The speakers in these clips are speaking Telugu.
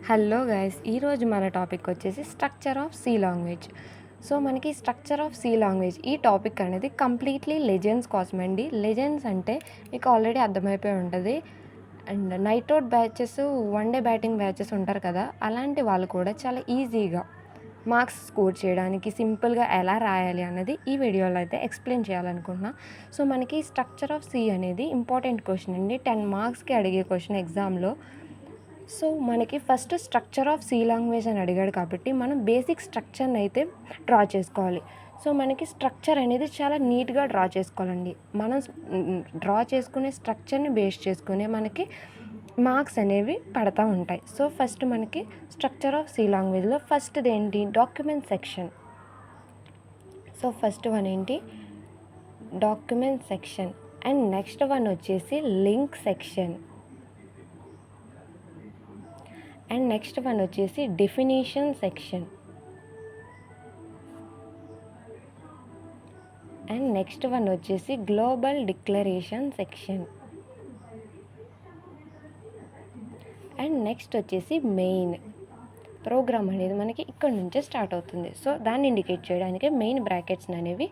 హలో గైస్, ఈరోజు మన టాపిక్ వచ్చేసి structure of C language. So మనకి స్ట్రక్చర్ ఆఫ్ సి లాంగ్వేజ్ ఈ టాపిక్ అనేది కంప్లీట్లీ లెజెండ్స్ కోసం అండి. లెజెండ్స్ అంటే మీకు ఆల్రెడీ అర్థమైపోయి ఉంటుంది. And night out batches, one day batting batches ఉంటారు కదా, అలాంటి వాళ్ళు కూడా చాలా ఈజీగా మార్క్స్ స్కోర్ చేయడానికి సింపుల్గా ఎలా రాయాలి అన్నది ఈ వీడియోలో అయితే ఎక్స్ప్లెయిన్ చేయాలనుకుంటున్నా. సో మనకి స్ట్రక్చర్ ఆఫ్ సి అనేది ఇంపార్టెంట్ క్వశ్చన్ అండి. 10 మార్క్స్కి అడిగే క్వశ్చన్ ఎగ్జామ్లో. సో మనకి first structure of C language అని అడిగాడు కాబట్టి మనం బేసిక్ స్ట్రక్చర్ని అయితే డ్రా చేసుకోవాలి. సో మనకి స్ట్రక్చర్ అనేది చాలా నీట్గా డ్రా చేసుకోవాలండి. మనం డ్రా చేసుకునే స్ట్రక్చర్ని బేస్ చేసుకునే మనకి మార్క్స్ అనేవి పడతా ఉంటాయి. సో ఫస్ట్ మనకి స్ట్రక్చర్ ఆఫ్ సి లాంగ్వేజ్లో ఫస్ట్ది ఏంటి, document section. So first one ఏంటి, document section. And next one వచ్చేసి link section. And next one వచ్చేసి definition section. And next one వచ్చేసి global declaration section. And next వచ్చేసి మెయిన్. ప్రోగ్రామ్ అనేది మనకి ఇక్కడ నుంచే స్టార్ట్ అవుతుంది. సో దాన్ని ఇండికేట్ చేయడానికి మెయిన్ బ్రాకెట్స్ అనేవి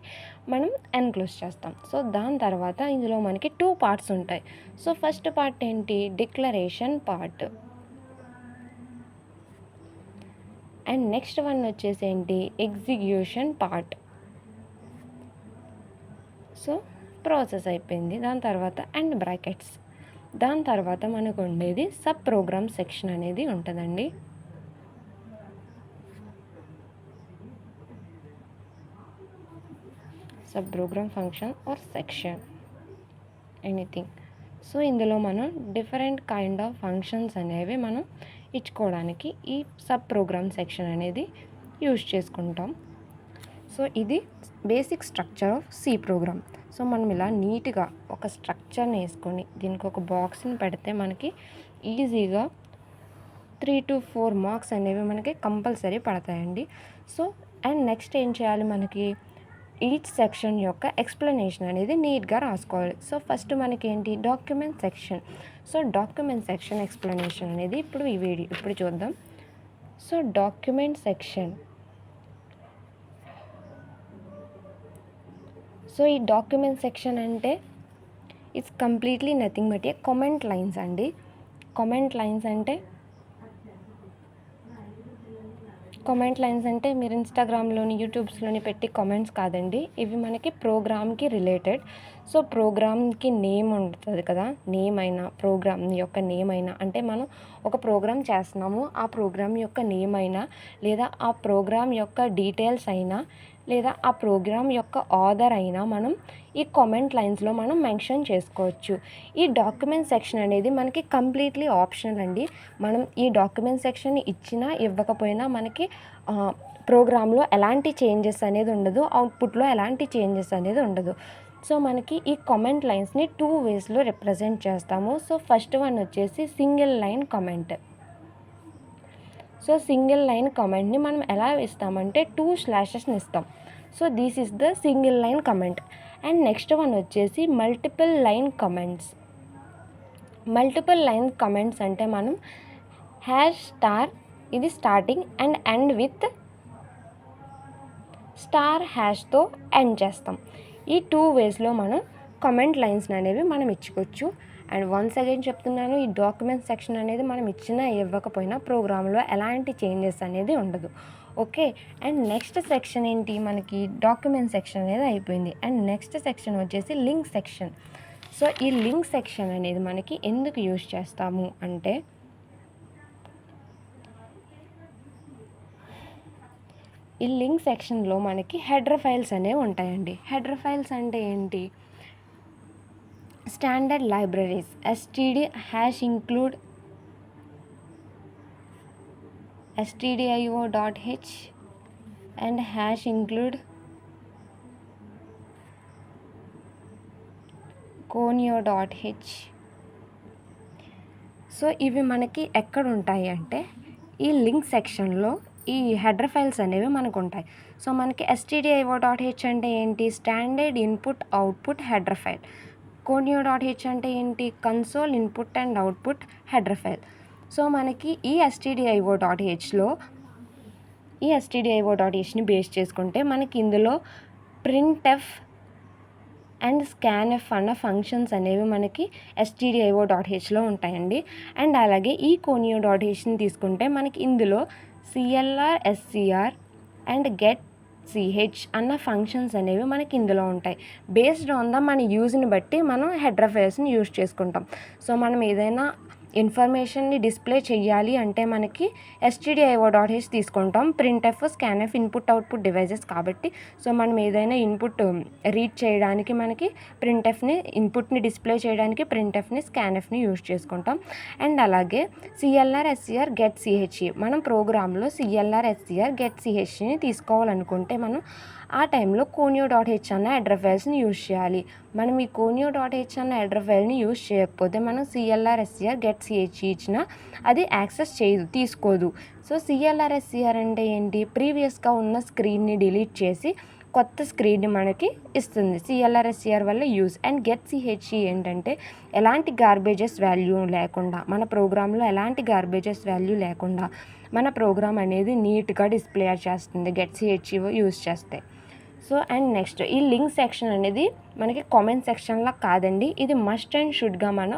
మనం ఎన్క్లోజ్ చేస్తాం. సో దాని తర్వాత ఇందులో మనకి 2 పార్ట్స్ ఉంటాయి. సో ఫస్ట్ పార్ట్ ఏంటి, declaration part. And next one వచ్చేసి ఏంటి, ఎగ్జిక్యూషన్ పార్ట్. సో ప్రాసెస్ అయిపోయింది. దాని తర్వాత అండ్ బ్రాకెట్స్. దాని తర్వాత మనకు ఉండేది సబ్ ప్రోగ్రామ్ సెక్షన్ అనేది ఉంటుందండి. Sub program function or section, anything. So ఇందులో మనం డిఫరెంట్ కైండ్ ఆఫ్ ఫంక్షన్స్ అనేవి మనం ఇచ్చుకోవడానికి ఈ సబ్ ప్రోగ్రామ్ సెక్షన్ అనేది యూజ్ చేసుకుంటాం. సో ఇది basic structure of C program. So మనం ఇలా నీట్గా ఒక స్ట్రక్చర్ని వేసుకొని దీనికి ఒక బాక్స్ని పెడితే మనకి ఈజీగా 3 to 4 మార్క్స్ అనేవి మనకి కంపల్సరీ పడతాయండి. సో అండ్ నెక్స్ట్ ఏం చేయాలి, మనకి ఈచ్ సెక్షన్ యొక్క ఎక్స్ప్లెనేషన్ అనేది నీట్గా రాసుకోవాలి. సో ఫస్ట్ మనకి ఏంటి, document section. So document section explanation అనేది ఇప్పుడు చూద్దాం. So document section. సో ఈ డాక్యుమెంట్ సెక్షన్ అంటే it's completely nothing but A comment lines అండి. కామెంట్ లైన్స్ అంటే మీరు ఇన్స్టాగ్రామ్లోని, యూట్యూబ్స్లోని పెట్టి కామెంట్స్ కాదండి. ఇవి మనకి ప్రోగ్రామ్కి రిలేటెడ్. సో ప్రోగ్రామ్కి నేమ్ ఉంటుంది కదా, నేమ్ అయినా ప్రోగ్రామ్ యొక్క నేమ్ అయినా, అంటే మనం ఒక ప్రోగ్రామ్ చేస్తున్నాము, ఆ ప్రోగ్రామ్ యొక్క నేమ్ అయినా, లేదా ఆ ప్రోగ్రామ్ యొక్క డీటెయిల్స్ అయినా, లేదా ఆ ప్రోగ్రామ్ యొక్క ఆథర్ అయినా మనం ఈ కామెంట్ లైన్స్లో మనం మెన్షన్ చేసుకోవచ్చు. ఈ డాక్యుమెంట్ సెక్షన్ అనేది మనకి కంప్లీట్లీ ఆప్షనల్ అండి. మనం ఈ డాక్యుమెంట్ సెక్షన్ ఇచ్చినా ఇవ్వకపోయినా మనకి ప్రోగ్రాంలో ఎలాంటి చేంజెస్ అనేది ఉండదు, అవుట్పుట్లో ఎలాంటి చేంజెస్ అనేది ఉండదు. సో మనకి ఈ కామెంట్ లైన్స్ని 2 వేస్లో రిప్రజెంట్ చేస్తాము. సో ఫస్ట్ వన్ వచ్చేసి single line comment. So single line కామెంట్ని మనం ఎలా ఇస్తామంటే 2 స్లాషెస్ని ఇస్తాం. So this is the single line comment. And next one వచ్చేసి multiple line comments. Multiple line comments అంటే మనం #, ఇది స్టార్టింగ్ అండ్ ఎండ్ విత్ *#తో ఎండ్ చేస్తాం. ఈ 2 వేస్లో మనం కామెంట్ లైన్స్ అనేవి మనం ఇచ్చుకోవచ్చు. అండ్ వన్స్ అగైన్ చెప్తున్నాను, ఈ డాక్యుమెంట్ సెక్షన్ అనేది మనం ఇచ్చినా ఇవ్వకపోయినా ప్రోగ్రాంలో ఎలాంటి చేంజెస్ అనేది ఉండదు. ఓకే. అండ్ నెక్స్ట్ సెక్షన్ ఏంటి, మనకి డాక్యుమెంట్ సెక్షన్ అనేది అయిపోయింది. అండ్ నెక్స్ట్ సెక్షన్ వచ్చేసి లింక్ సెక్షన్. సో ఈ లింక్ సెక్షన్ అనేది మనకి ఎందుకు యూజ్ చేస్తాము అంటే, ఈ లింక్ సెక్షన్లో మనకి హెడర్ ఫైల్స్ అనేవి ఉంటాయండి. హెడర్ ఫైల్స్ అంటే ఏంటి, standard libraries std #include stdio.h and #include conio.h. So ఇవి మనకి ఎక్కడ ఉంటాయి అంటే ఈ లింక్ సెక్షన్లో ఈ హెడర్ ఫైల్స్ అనేవి మనకు ఉంటాయి. సో మనకి stdio.h అంటే ఏంటి, standard input output header file. conio.h అంటే ఏంటి, console input and output header file. So మనకి ఈ stdio.hని బేస్ చేసుకుంటే మనకి ఇందులో printf అండ్ scanf అన్న ఫంక్షన్స్ అనేవి మనకి stdio.hలో ఉంటాయండి. అండ్ అలాగే ఈ conio.hని తీసుకుంటే మనకి ఇందులో clr, scr అండ్ get.ch అన్న ఫంక్షన్స్ అనేవి మనకి ఇందులో ఉంటాయి. బేస్డ్ ఆన్ ద మన యూజ్ని బట్టి మనం హెడర్ ఫైల్స్ని యూజ్ చేసుకుంటాం. సో మనం ఏదైనా ఇన్ఫర్మేషన్ని డిస్ప్లే చేయాలి అంటే మనకి stdio.h తీసుకుంటాం. printf, scanf input output devices కాబట్టి సో మనం ఏదైనా ఇన్పుట్ రీడ్ చేయడానికి మనకి printfని, ఇన్పుట్ని డిస్ప్లే చేయడానికి printfని, scanfని యూజ్ చేసుకుంటాం. అండ్ అలాగే clr, scr, get.ch మనం ప్రోగ్రాంలో clr, scr, get.chని తీసుకోవాలనుకుంటే మనం ఆ టైంలో conio.h అన్న హెడర్ ఫైల్స్ని యూజ్ చేయాలి. మనం ఈ conio.h అన్న హెడర్ ఫైల్ని యూజ్ చేయకపోతే మనం clr, scr, get.ch ఇచ్చినా అది యాక్సెస్ చేయదు, తీసుకోదు. సో clr, scr అంటే ఏంటి? ప్రీవియస్గా ఉన్న స్క్రీన్ని డిలీట్ చేసి కొత్త స్క్రీన్ని మనకి ఇస్తుంది. clr, scr వల్ల యూజ్. అండ్ get.ch ఏంటంటే ఎలాంటి గార్బేజెస్ వాల్యూ లేకుండా, మన ప్రోగ్రాంలో ఎలాంటి గార్బేజెస్ వాల్యూ లేకుండా మన ప్రోగ్రామ్ అనేది నీట్గా డిస్ప్లే చేస్తుంది get.ch యూజ్ చేస్తే. సో అండ్ నెక్స్ట్ ఈ లింక్ సెక్షన్ అనేది మనకి కామెంట్ సెక్షన్లా కాదండి, ఇది మస్ట్ అండ్ షుడ్గా మన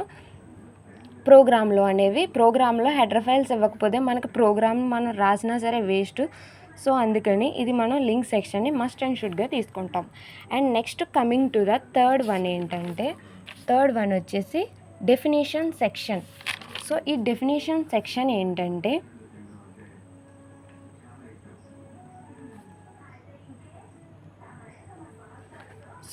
ప్రోగ్రాంలో హెడర్ ఫైల్స్ ఇవ్వకపోతే మనకి ప్రోగ్రామ్ మనం రాసినా సరే వేస్ట్. సో అందుకని ఇది మనం లింక్ సెక్షన్ని మస్ట్ అండ్ షుడ్గా తీసుకుంటాం. And next coming to the third one వచ్చేసి డెఫినేషన్ సెక్షన్. సో ఈ డెఫినేషన్ సెక్షన్ ఏంటంటే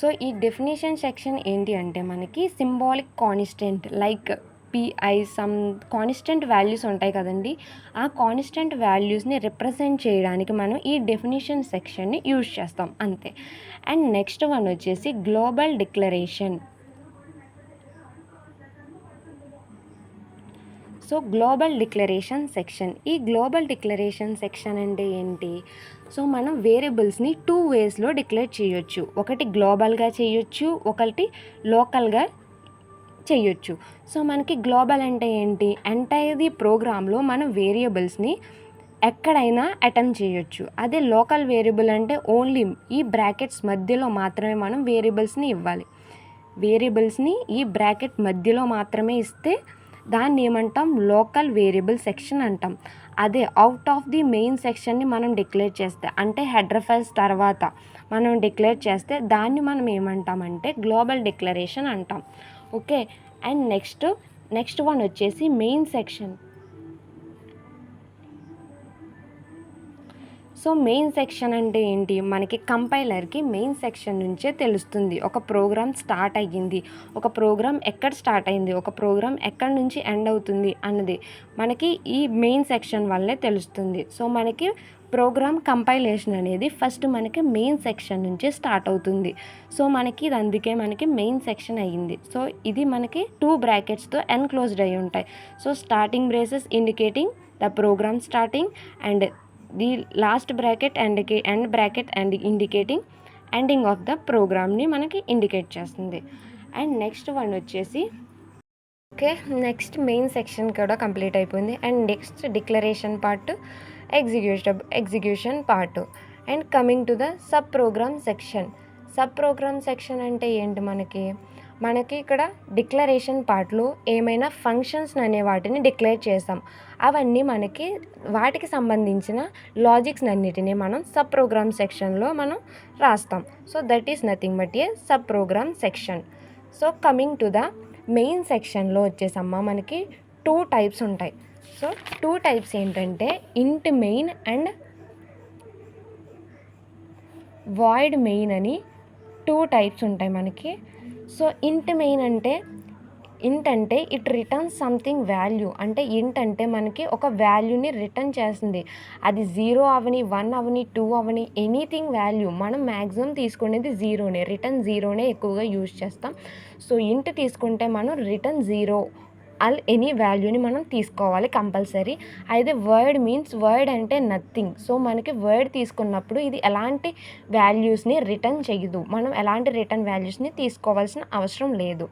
సో ఈ డెఫినేషన్ సెక్షన్ ఏంటి అంటే మనకి symbolic constant like pi some constant values ఉంటాయి కదండి, ఆ కాన్స్టెంట్ వాల్యూస్ని రిప్రజెంట్ చేయడానికి మనం ఈ డెఫినేషన్ సెక్షన్ని యూజ్ చేస్తాం అంతే. అండ్ నెక్స్ట్ వన్ వచ్చేసి global declaration. So global declaration section, ఈ గ్లోబల్ డిక్లరేషన్ సెక్షన్ అంటే ఏంటి? సో మనం వేరియబుల్స్ని 2 వేస్లో డిక్లేర్ చేయొచ్చు. ఒకటి గ్లోబల్గా చేయొచ్చు, ఒకటి లోకల్గా చేయొచ్చు. సో మనకి గ్లోబల్ అంటే ఏంటి? ఎంటైర్ ప్రోగ్రాంలో మనం వేరియబుల్స్ని ఎక్కడైనా అటెంప్ట్ చేయొచ్చు. అదే లోకల్ వేరియబుల్ అంటే ఓన్లీ ఈ బ్రాకెట్స్ మధ్యలో మాత్రమే మనం వేరియబుల్స్ని ఇవ్వాలి. వేరియబుల్స్ని ఈ బ్రాకెట్ మధ్యలో మాత్రమే ఇస్తే దాన్ని ఏమంటాం? లోకల్ వేరియబుల్ సెక్షన్ అంటాం. అదే అవుట్ ఆఫ్ ది మెయిన్ సెక్షన్ని మనం డిక్లేర్ చేస్తే, అంటే హెడర్ ఫైల్స్ తర్వాత మనం డిక్లేర్ చేస్తే దాన్ని మనం ఏమంటామంటే గ్లోబల్ డిక్లరేషన్ అంటాం. ఓకే. అండ్ నెక్స్ట్ వన్ వచ్చేసి main section. So main section అంటే ఏంటి? మనకి కంపైలర్కి మెయిన్ సెక్షన్ నుంచే తెలుస్తుంది ఒక ప్రోగ్రామ్ స్టార్ట్ అయ్యింది, ఒక ప్రోగ్రామ్ ఎక్కడ స్టార్ట్ అయింది, ఒక ప్రోగ్రామ్ ఎక్కడి నుంచి ఎండ్ అవుతుంది అన్నది మనకి ఈ మెయిన్ సెక్షన్ వల్లే తెలుస్తుంది. సో మనకి ప్రోగ్రామ్ కంపైలేషన్ అనేది ఫస్ట్ మనకి మెయిన్ సెక్షన్ నుంచే స్టార్ట్ అవుతుంది. సో మనకి ఇది అందుకే మనకి మెయిన్ సెక్షన్ అయ్యింది. సో ఇది మనకి 2 బ్రాకెట్స్తో ఎన్క్లోజ్డ్ అయి ఉంటాయి. So starting braces indicating the program starting and the last bracket and end bracket and indicating ending of the ప్రోగ్రామ్ని మనకి ఇండికేట్ చేస్తుంది. అండ్ నెక్స్ట్ వన్ వచ్చేసి ఓకే, నెక్స్ట్ మెయిన్ సెక్షన్ కూడా కంప్లీట్ అయిపోయింది. And next declaration part, execution part. And coming to the sub program section అంటే ఏంటి? మనకి ఇక్కడ డిక్లరేషన్ పార్ట్లో ఏమైనా ఫంక్షన్స్ అనే వాటిని డిక్లేర్ చేస్తాం. అవన్నీ మనకి వాటికి సంబంధించిన లాజిక్స్ అన్నిటినీ మనం సబ్ ప్రోగ్రామ్ సెక్షన్లో మనం రాస్తాం. So that is nothing but a sub program section. So coming to the main సెక్షన్లో వచ్చేసమ్మా మనకి 2 టైప్స్ ఉంటాయి. సో 2 టైప్స్ ఏంటంటే ఇంట్ మెయిన్ అండ్ వాయిడ్ మెయిన్ అని 2 టైప్స్ ఉంటాయి మనకి. సో ఇంట్ మెయిన్ అంటే ఇట్ రిటర్న్స్ సంథింగ్ వాల్యూ. అంటే ఇంట్ అంటే మనకి ఒక వాల్యూని రిటర్న్ చేస్తుంది. అది 0 అవని, 1 అవని, 2 అవని, ఎనీథింగ్ వాల్యూ. మనం మ్యాక్సిమం తీసుకునేది 0నే, రిటర్న్ 0నే ఎక్కువగా యూజ్ చేస్తాం. సో ఇంట్ తీసుకుంటే మనం రిటర్న్ 0 ఎనీ వాల్యూని మనం తీసుకోవాలి కంపల్సరీ. అయితే వర్డ్ అంటే నథింగ్. సో మనకి వర్డ్ తీసుకున్నప్పుడు ఇది ఎలాంటి వాల్యూస్ని రిటర్న్ చేయదు, మనం ఎలాంటి రిటర్న్ వాల్యూస్ని తీసుకోవాల్సిన అవసరం లేదు.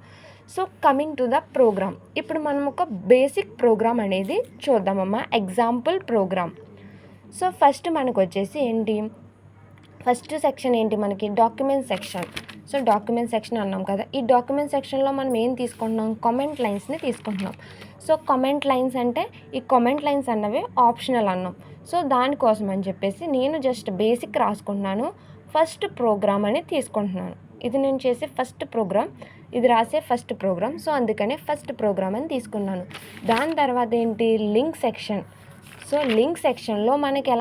So coming to the program, ఇప్పుడు మనం ఒక బేసిక్ ప్రోగ్రామ్ అనేది చూద్దామమ్మా. Example program. సో ఫస్ట్ మనకు వచ్చేసి ఏంటి, ఫస్ట్ సెక్షన్ ఏంటి మనకి, document section. So document section అన్నాం కదా, ఈ డాక్యుమెంట్ సెక్షన్లో మనం ఏం తీసుకుంటున్నాం, కామెంట్ లైన్స్ని తీసుకుంటున్నాం. సో కామెంట్ లైన్స్ అంటే ఈ కామెంట్ లైన్స్ అన్నవి ఆప్షనల్ అన్నాం. సో దానికోసం అని చెప్పేసి నేను జస్ట్ బేసిక్ రాసుకుంటున్నాను, ఫస్ట్ ప్రోగ్రామ్ అని తీసుకుంటున్నాను. ఇది నేను చేసే ఫస్ట్ ప్రోగ్రామ్, ఇది రాసే ఫస్ట్ ప్రోగ్రామ్. సో అందుకనే ఫస్ట్ ప్రోగ్రామ్ అని తీసుకున్నాను. దాని తర్వాత ఏంటి, లింక్ సెక్షన్. సో లింక్ సెక్షన్లో మనకి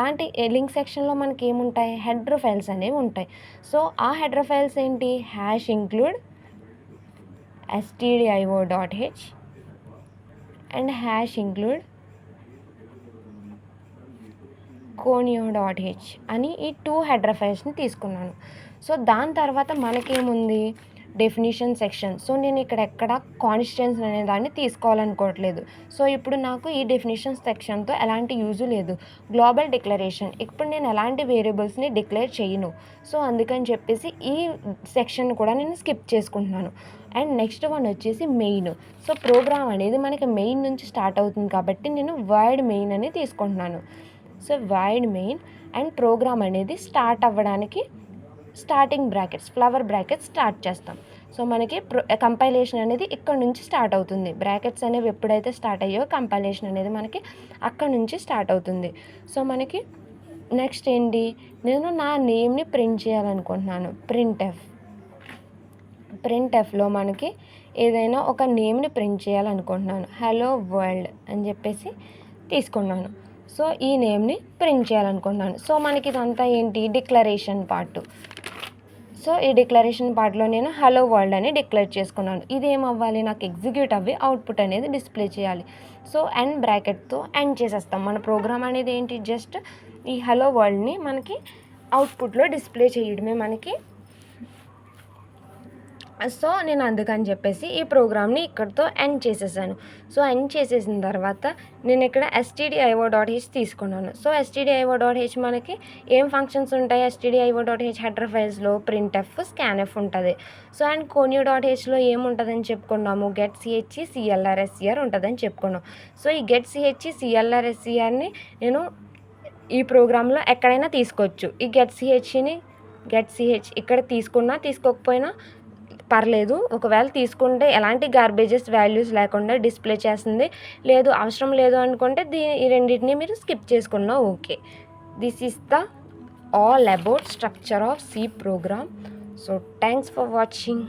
లింక్ సెక్షన్లో మనకి ఏముంటాయి, హెడర్ ఫైల్స్ అనేవి ఉంటాయి. సో ఆ హెడర్ ఫైల్స్ ఏంటి, #include stdio.h and #include conio.h అని ఈ 2 హెడర్ ఫైల్స్ని తీసుకున్నాను. సో దాని తర్వాత మనకేముంది, డెఫినిషన్ సెక్షన్. సో నేను ఇక్కడ ఎక్కడ కాన్స్టిట్యుయెన్సీ అనే దాన్ని తీసుకోవాలనుకోవట్లేదు. సో ఇప్పుడు నాకు ఈ డెఫినిషన్ సెక్షన్తో ఎలాంటి యూజు లేదు. గ్లోబల్ డిక్లరేషన్, ఇప్పుడు నేను ఎలాంటి వేరియబుల్స్ని డిక్లేర్ చేయను. సో అందుకని చెప్పేసి ఈ సెక్షన్ కూడా నేను స్కిప్ చేసుకుంటున్నాను. అండ్ నెక్స్ట్ వన్ వచ్చేసి మెయిన్. సో ప్రోగ్రామ్ అనేది మనకి మెయిన్ నుంచి స్టార్ట్ అవుతుంది కాబట్టి నేను void మెయిన్ అని తీసుకుంటున్నాను. So void main and program అనేది స్టార్ట్ అవ్వడానికి starting brackets, flower brackets start చేస్తాం. సో మనకి కంపైలేషన్ అనేది ఇక్కడ నుంచి స్టార్ట్ అవుతుంది. బ్రాకెట్స్ అనేవి ఎప్పుడైతే స్టార్ట్ అయ్యో కంపైలేషన్ అనేది మనకి అక్కడ నుంచి స్టార్ట్ అవుతుంది. సో మనకి నెక్స్ట్ ఏంటి, నేను నా నేమ్ని ప్రింట్ చేయాలనుకుంటున్నాను. ప్రింట్ఎఫ్లో మనకి ఏదైనా ఒక నేమ్ని ప్రింట్ చేయాలనుకుంటున్నాను. హలో వరల్డ్ అని చెప్పేసి తీసుకున్నాను. సో ఈ నేమ్ని ప్రింట్ చేయాలనుకుంటున్నాను. సో మనకి ఇదంతా ఏంటి, డిక్లరేషన్ పార్ట్. సో ఈ డిక్లరేషన్ పార్ట్లో నేను హలో వరల్డ్ అని డిక్లేర్ చేసుకున్నాను. ఇది ఏమవ్వాలి, నాకు ఎగ్జిక్యూట్ అవ్వి అవుట్పుట్ అనేది డిస్ప్లే చేయాలి. సో ఎండ్ బ్రాకెట్తో ఎండ్ చేసేస్తాం. మన ప్రోగ్రామ్ అనేది ఏంటి, జస్ట్ ఈ హలో వరల్డ్ని మనకి అవుట్పుట్లో డిస్ప్లే చేయడమే మనకి. సో నేను అందుకని చెప్పేసి ఈ ప్రోగ్రామ్ని ఇక్కడితో ఎండ్ చేసేసాను. సో ఎండ్ చేసేసిన తర్వాత నేను ఇక్కడ stdio.h తీసుకున్నాను. సో stdio.h మనకి ఏం ఫంక్షన్స్ ఉంటాయి, stdio.h హెడర్ ఫైల్స్లో printf, scanf ఉంటుంది. సో అండ్ conio.hలో ఏముంటుందని చెప్పుకున్నాము, getCHCLRSCR ఉంటుందని చెప్పుకున్నాం. సో ఈ getCHCLRSCRని నేను ఈ ప్రోగ్రాంలో ఎక్కడైనా తీసుకోవచ్చు. ఈ getch ఇక్కడ తీసుకున్నా తీసుకోకపోయినా పర్లేదు. ఒకవేళ తీసుకుంటే ఎలాంటి గార్బేజెస్ వాల్యూస్ లేకుండా డిస్ప్లే చేస్తుంది. లేదు అవసరం లేదు అనుకుంటే ఈ రెండింటిని మీరు స్కిప్ చేసుకున్నా okay. This is the all about structure of C program. So thanks for watching.